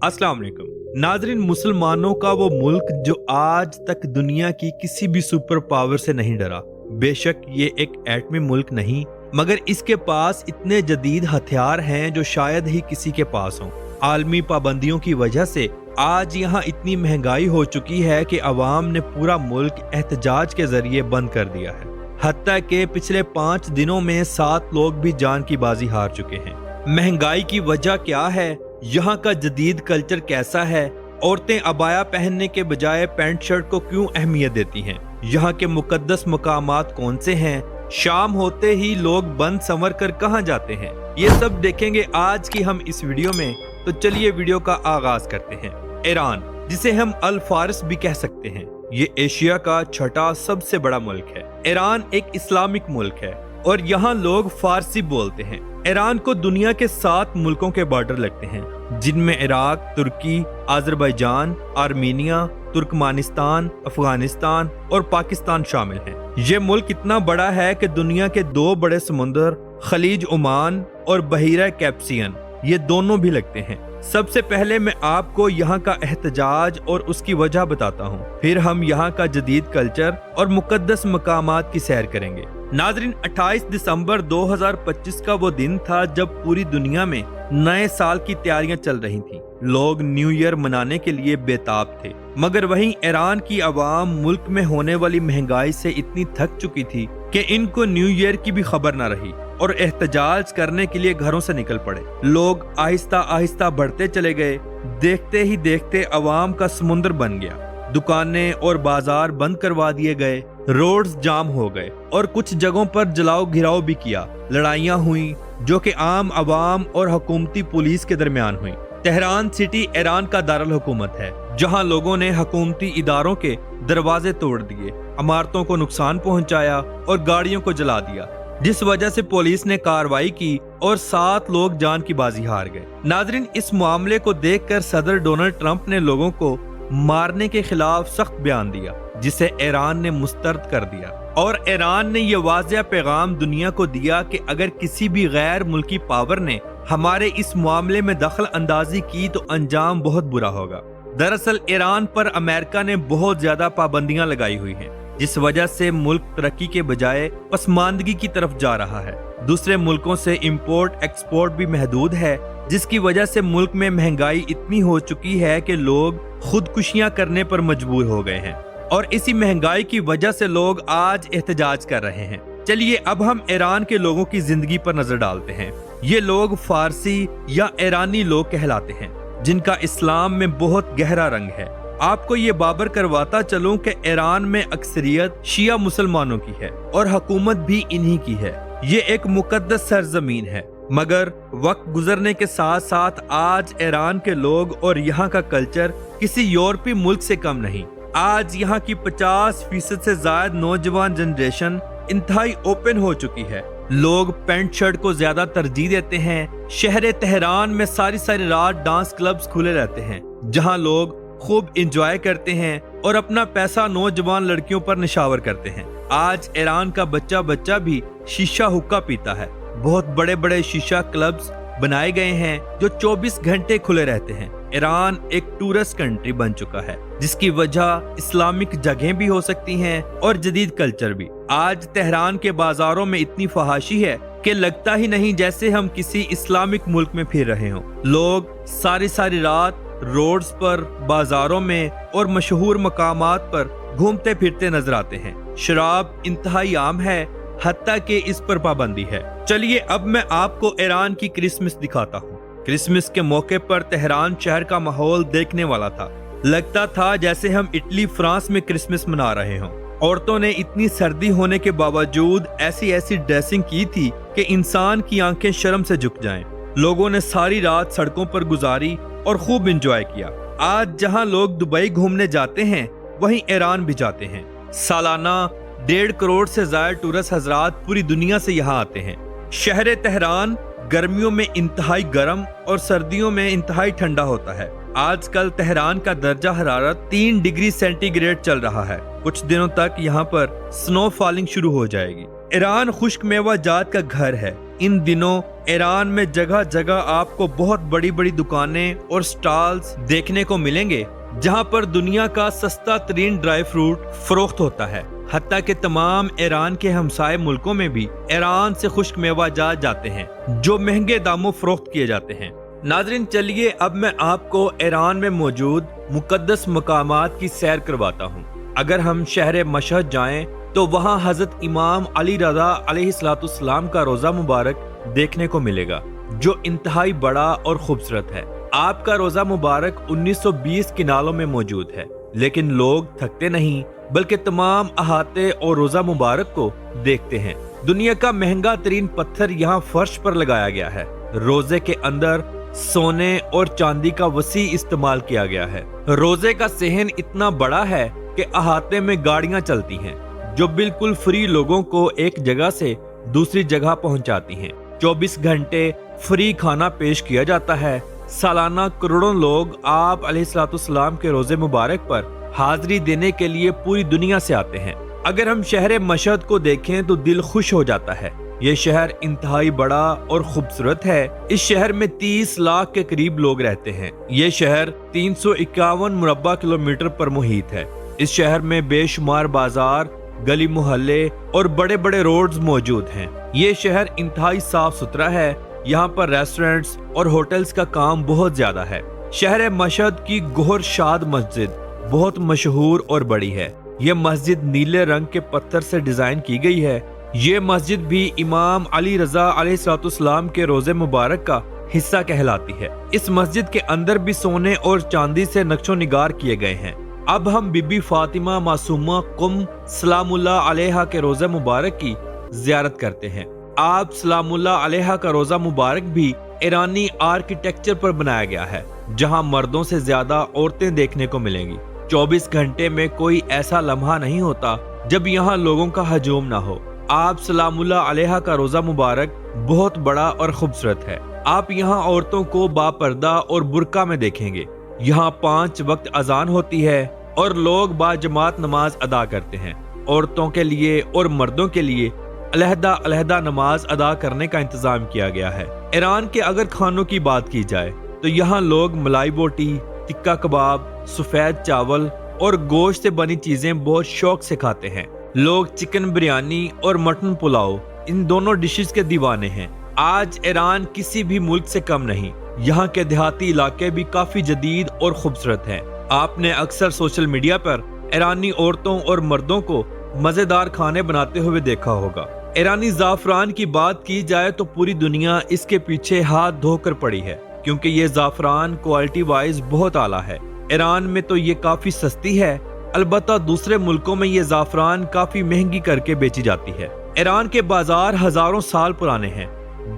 अस्सलाम वालेकुम नाजरीन, मुसलमानों का वो मुल्क जो आज तक दुनिया की किसी भी सुपर पावर से नहीं डरा। बेशक ये एक एटमी मुल्क नहीं, मगर इसके पास इतने जदीद हथियार हैं जो शायद ही किसी के पास हों। आलमी पाबंदियों की वजह से आज यहाँ इतनी महंगाई हो चुकी है कि अवाम ने पूरा मुल्क एहतजाज के जरिए बंद कर दिया है। हत्ता के पिछले 5 दिनों में 7 लोग भी जान की बाजी हार चुके हैं। महंगाई की वजह क्या है? यहाँ का जदीद कल्चर कैसा है? औरतें अबाया पहनने के बजाय पैंट शर्ट को क्यों अहमियत देती हैं? यहाँ के मुकद्दस मकामात कौन से हैं? शाम होते ही लोग बंद संवर कर कहाँ जाते हैं? ये सब देखेंगे आज की हम इस वीडियो में। तो चलिए वीडियो का आगाज करते हैं। ईरान, जिसे हम अल फारिस भी कह सकते हैं, ये एशिया का छठा सबसे बड़ा मुल्क है। ईरान एक इस्लामिक मुल्क है और यहाँ लोग फारसी बोलते हैं। ईरान को दुनिया के 7 मुल्कों के बॉर्डर लगते हैं, जिनमें इराक, तुर्की, अजरबैजान, आर्मीनिया, तुर्कमानिस्तान, अफगानिस्तान और पाकिस्तान शामिल हैं। ये मुल्क इतना बड़ा है कि दुनिया के 2 बड़े समुंदर खलीज ओमान और बहीरा कैप्सियन, ये दोनों भी लगते हैं। सबसे पहले मैं आपको यहाँ का एहतजाज और उसकी वजह बताता हूँ, फिर हम यहाँ का जदीद कल्चर और मुकद्दस मकामात की सैर करेंगे। नाजरीन, 28 दिसंबर 2025 का वो दिन था जब पूरी दुनिया में नए साल की तैयारियां चल रही थीं। लोग न्यू ईयर मनाने के लिए बेताब थे, मगर वहीं ईरान की आवाम मुल्क में होने वाली महंगाई से इतनी थक चुकी थी कि इनको न्यू ईयर की भी खबर न रही और एहतजाज करने के लिए घरों से निकल पड़े। लोग आहिस्ता आहिस्ता बढ़ते चले गए। देखते ही देखते अवाम का समुंदर बन गया। दुकानें और बाजार बंद करवा दिए गए, रोड्स जाम हो गए और कुछ जगहों पर जलाओ घिराव भी किया। लड़ाइयां हुई जो कि आम अवाम और हुकूमती पुलिस के दरमियान हुई। तेहरान सिटी ईरान का दारुल हुकूमत है, जहां लोगों ने हुकूमती इदारों के दरवाजे तोड़ दिए, इमारतों को नुकसान पहुंचाया और गाड़ियों को जला दिया, जिस वजह से पुलिस ने कार्रवाई की और 7 लोग जान की बाजी हार गए। नाजरीन, इस मामले को देखकर सदर डोनाल्ड ट्रंप ने लोगों को मारने के खिलाफ सख्त बयान दिया, जिसे ईरान ने मुस्तरद कर दिया। और ईरान ने यह वाज़ेह पैगाम दुनिया को दिया कि अगर किसी भी गैर मुल्की पावर ने हमारे इस मामले में दखल अंदाजी की तो अंजाम बहुत बुरा होगा। दरअसल ईरान पर अमेरिका ने बहुत ज्यादा पाबंदियां लगाई हुई हैं, जिस वजह से मुल्क तरक्की के बजाय पसमानदगी की तरफ जा रहा है। दूसरे मुल्कों से इंपोर्ट एक्सपोर्ट भी महदूद है, जिसकी वजह से मुल्क में महंगाई इतनी हो चुकी है कि लोग खुदकुशियां करने पर मजबूर हो गए हैं और इसी महंगाई की वजह से लोग आज एहतजाज कर रहे हैं। चलिए अब हम ईरान के लोगों की जिंदगी पर नजर डालते हैं। ये लोग फारसी या ईरानी लोग कहलाते हैं, जिनका इस्लाम में बहुत गहरा रंग है। आपको ये बाबर करवाता चलूं कि ईरान में अक्सरियत शिया मुसलमानों की है और हुकूमत भी इन्हीं की है। ये एक मुकद्दस सरजमीन है, मगर वक्त गुजरने के साथ साथ आज ईरान के लोग और यहाँ का कल्चर किसी यूरोपीय मुल्क से कम नहीं। आज यहाँ की 50% से ज्यादा नौजवान जनरेशन इंतहाई ओपन हो चुकी है। लोग पैंट शर्ट को ज्यादा तरजीह देते हैं। शहर तेहरान में सारी सारी रात डांस क्लब्स खुले रहते हैं, जहाँ लोग खूब एंजॉय करते हैं और अपना पैसा नौजवान लड़कियों पर निशावर करते हैं। आज ईरान का बच्चा बच्चा भी शीशा हुक्का पीता है। बहुत बड़े बड़े शीशा क्लब्स बनाए गए हैं जो 24 घंटे खुले रहते हैं। ईरान एक टूरिस्ट कंट्री बन चुका है, जिसकी वजह इस्लामिक जगहें भी हो सकती हैं और जदीद कल्चर भी। आज तेहरान के बाजारों में इतनी फहाशी है कि लगता ही नहीं जैसे हम किसी इस्लामिक मुल्क में फिर रहे हों। लोग सारी सारी रात रोड्स पर, बाजारों में और मशहूर मकामात पर घूमते फिरते नजर आते हैं। शराब इंतहाई आम है, हत्ता के इस पर पाबंदी है। चलिए अब मैं आपको ईरान की क्रिसमस दिखाता हूँ। क्रिसमस के मौके पर तेहरान शहर का माहौल देखने वाला था। लगता था जैसे हम इटली फ्रांस में क्रिसमस मना रहे हों। औरतों ने इतनी सर्दी होने के बावजूद ऐसी ऐसी ड्रेसिंग की थी कि इंसान की आंखें शर्म से झुक जाएं। लोगों ने सारी रात सड़कों पर गुजारी और खूब एंजॉय किया। आज जहां लोग दुबई घूमने जाते हैं, वहीं ईरान भी जाते हैं। सालाना 1.5 करोड़ से ज्यादा टूरिस्ट हजरात पूरी दुनिया से यहाँ आते हैं। शहर तेहरान गर्मियों में इंतहाई गर्म और सर्दियों में इंतहाई ठंडा होता है। आजकल तेहरान का दर्जा हरारत 3 डिग्री सेंटीग्रेड चल रहा है। कुछ दिनों तक यहाँ पर स्नो फॉलिंग शुरू हो जाएगी। ईरान खुश्क मेवा जात का घर है। ان دنوں ایران میں جگہ جگہ آپ کو بہت بڑی بڑی دکانیں اور سٹالز دیکھنے کو ملیں گے جہاں پر دنیا کا سستا ترین ڈرائی فروٹ فروخت ہوتا ہے۔ حتیٰ کہ تمام ایران کے ہمسائے ملکوں میں بھی ایران سے خشک میوہ جات جاتے ہیں جو مہنگے داموں فروخت کیے جاتے ہیں۔ ناظرین چلیے اب میں آپ کو ایران میں موجود مقدس مقامات کی سیر کرواتا ہوں۔ اگر ہم شہر مشہد جائیں تو وہاں حضرت امام علی رضا علیہ السلام کا روزہ مبارک دیکھنے کو ملے گا جو انتہائی بڑا اور خوبصورت ہے۔ آپ کا روزہ مبارک 1920 کنالوں میں موجود ہے، لیکن لوگ تھکتے نہیں بلکہ تمام احاطے اور روزہ مبارک کو دیکھتے ہیں۔ دنیا کا مہنگا ترین پتھر یہاں فرش پر لگایا گیا ہے۔ روزے کے اندر سونے اور چاندی کا وسیع استعمال کیا گیا ہے۔ روزے کا صحن اتنا بڑا ہے کہ احاطے میں گاڑیاں چلتی ہیں جو بالکل فری لوگوں کو ایک جگہ سے دوسری جگہ پہنچاتی ہیں۔ 24 گھنٹے فری کھانا پیش کیا جاتا ہے۔ سالانہ کروڑوں لوگ آپ علیہ السلام کے روزے مبارک پر حاضری دینے کے لیے پوری دنیا سے آتے ہیں۔ اگر ہم شہر مشہد کو دیکھیں تو دل خوش ہو جاتا ہے۔ یہ شہر انتہائی بڑا اور خوبصورت ہے۔ اس شہر میں 30 لاکھ کے قریب لوگ رہتے ہیں۔ یہ شہر 351 مربع کلومیٹر پر محیط ہے۔ اس شہر میں بے شمار بازار، گلی محلے اور بڑے بڑے روڈز موجود ہیں۔ یہ شہر انتہائی صاف ستھرا ہے۔ یہاں پر ریسٹورنٹس اور ہوٹلز کا کام بہت زیادہ ہے۔ شہر مشہد کی گوہر شاد مسجد بہت مشہور اور بڑی ہے۔ یہ مسجد نیلے رنگ کے پتھر سے ڈیزائن کی گئی ہے۔ یہ مسجد بھی امام علی رضا علیہ السلام کے روزے مبارک کا حصہ کہلاتی ہے۔ اس مسجد کے اندر بھی سونے اور چاندی سے نقش و نگار کیے گئے ہیں۔ اب ہم بی بی فاطمہ معصومہ قم سلام اللہ علیہا کے روزہ مبارک کی زیارت کرتے ہیں۔ آپ سلام اللہ علیہا کا روزہ مبارک بھی ایرانی آرکیٹیکچر پر بنایا گیا ہے جہاں مردوں سے زیادہ عورتیں دیکھنے کو ملیں گی۔ 24 گھنٹے میں کوئی ایسا لمحہ نہیں ہوتا جب یہاں لوگوں کا ہجوم نہ ہو۔ آپ سلام اللہ علیہا کا روزہ مبارک بہت بڑا اور خوبصورت ہے۔ آپ یہاں عورتوں کو با پردہ اور برقع میں دیکھیں گے۔ یہاں 5 وقت اذان ہوتی ہے اور لوگ با جماعت نماز ادا کرتے ہیں۔ عورتوں کے لیے اور مردوں کے لیے علیحدہ علیحدہ نماز ادا کرنے کا انتظام کیا گیا ہے۔ ایران کے اگر کھانوں کی بات کی جائے تو یہاں لوگ ملائی بوٹی، ٹکا کباب، سفید چاول اور گوشت سے بنی چیزیں بہت شوق سے کھاتے ہیں۔ لوگ چکن بریانی اور مٹن پلاؤ ان دونوں ڈشز کے دیوانے ہیں۔ آج ایران کسی بھی ملک سے کم نہیں۔ یہاں کے دیہاتی علاقے بھی کافی جدید اور خوبصورت ہیں۔ آپ نے اکثر سوشل میڈیا پر ایرانی عورتوں اور مردوں کو مزیدار کھانے بناتے ہوئے دیکھا ہوگا۔ ایرانی زعفران کی بات کی جائے تو پوری دنیا اس کے پیچھے ہاتھ دھو کر پڑی ہے کیونکہ یہ زعفران کوالٹی وائز بہت اعلیٰ ہے۔ ایران میں تو یہ کافی سستی ہے، البتہ دوسرے ملکوں میں یہ زعفران کافی مہنگی کر کے بیچی جاتی ہے۔ ایران کے بازار ہزاروں سال پرانے ہیں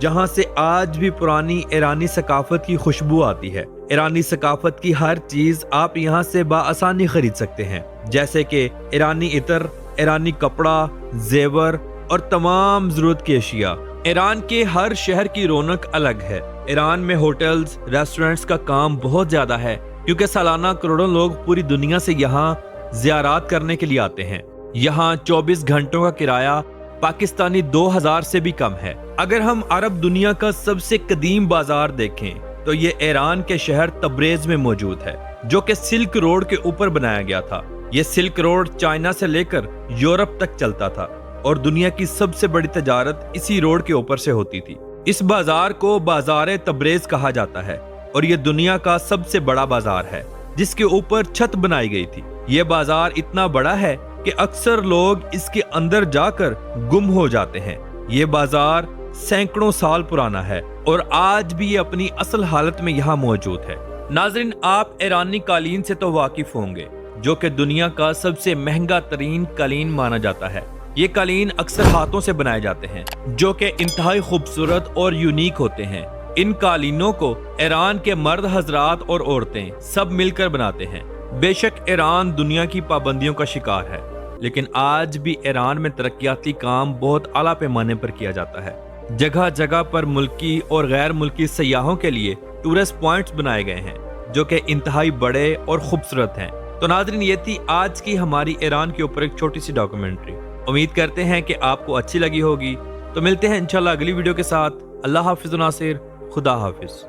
جہاں سے آج بھی پرانی ایرانی ثقافت کی خوشبو آتی ہے۔ ایرانی ثقافت کی ہر چیز آپ یہاں سے بآسانی خرید سکتے ہیں، جیسے کہ ایرانی عطر، ایرانی کپڑا، زیور اور تمام ضرورت کی اشیاء۔ ایران کے ہر شہر کی رونق الگ ہے۔ ایران میں ہوٹلز، ریسٹورنٹس کا کام بہت زیادہ ہے کیونکہ سالانہ کروڑوں لوگ پوری دنیا سے یہاں زیارات کرنے کے لیے آتے ہیں۔ یہاں 24 گھنٹوں کا کرایہ پاکستانی 2000 سے بھی کم ہے۔ اگر ہم عرب دنیا کا سب سے قدیم بازار دیکھیں تو یہ ایران کے شہر تبریز میں موجود ہے جو کہ سلک روڈ کے اوپر بنایا گیا تھا۔ یہ سلک روڈ چائنا سے لے کر یورپ تک چلتا تھا اور دنیا کی سب سے بڑی تجارت اسی روڈ کے اوپر سے ہوتی تھی۔ اس بازار کو بازار تبریز کہا جاتا ہے اور یہ دنیا کا سب سے بڑا بازار ہے جس کے اوپر چھت بنائی گئی تھی۔ یہ بازار اتنا بڑا ہے کہ اکثر لوگ اس کے اندر جا کر گم ہو جاتے ہیں۔ یہ بازار سینکڑوں سال پرانا ہے اور آج بھی یہ اپنی اصل حالت میں یہاں موجود ہے۔ ناظرین، آپ ایرانی قالین سے تو واقف ہوں گے جو کہ دنیا کا سب سے مہنگا ترین قالین مانا جاتا ہے۔ یہ قالین اکثر ہاتھوں سے بنائے جاتے ہیں جو کہ انتہائی خوبصورت اور یونیک ہوتے ہیں۔ ان قالینوں کو ایران کے مرد حضرات اور عورتیں سب مل کر بناتے ہیں۔ بے شک ایران دنیا کی پابندیوں کا شکار ہے، لیکن آج بھی ایران میں ترقیاتی کام بہت اعلیٰ پیمانے پر کیا جاتا ہے۔ جگہ جگہ پر ملکی اور غیر ملکی سیاحوں کے لیے ٹورسٹ پوائنٹس بنائے گئے ہیں جو کہ انتہائی بڑے اور خوبصورت ہیں۔ تو ناظرین، یہ تھی آج کی ہماری ایران کے اوپر ایک چھوٹی سی ڈاکومنٹری۔ امید کرتے ہیں کہ آپ کو اچھی لگی ہوگی۔ تو ملتے ہیں انشاءاللہ اگلی ویڈیو کے ساتھ. اللہ حافظ ناصر, خدا حافظ.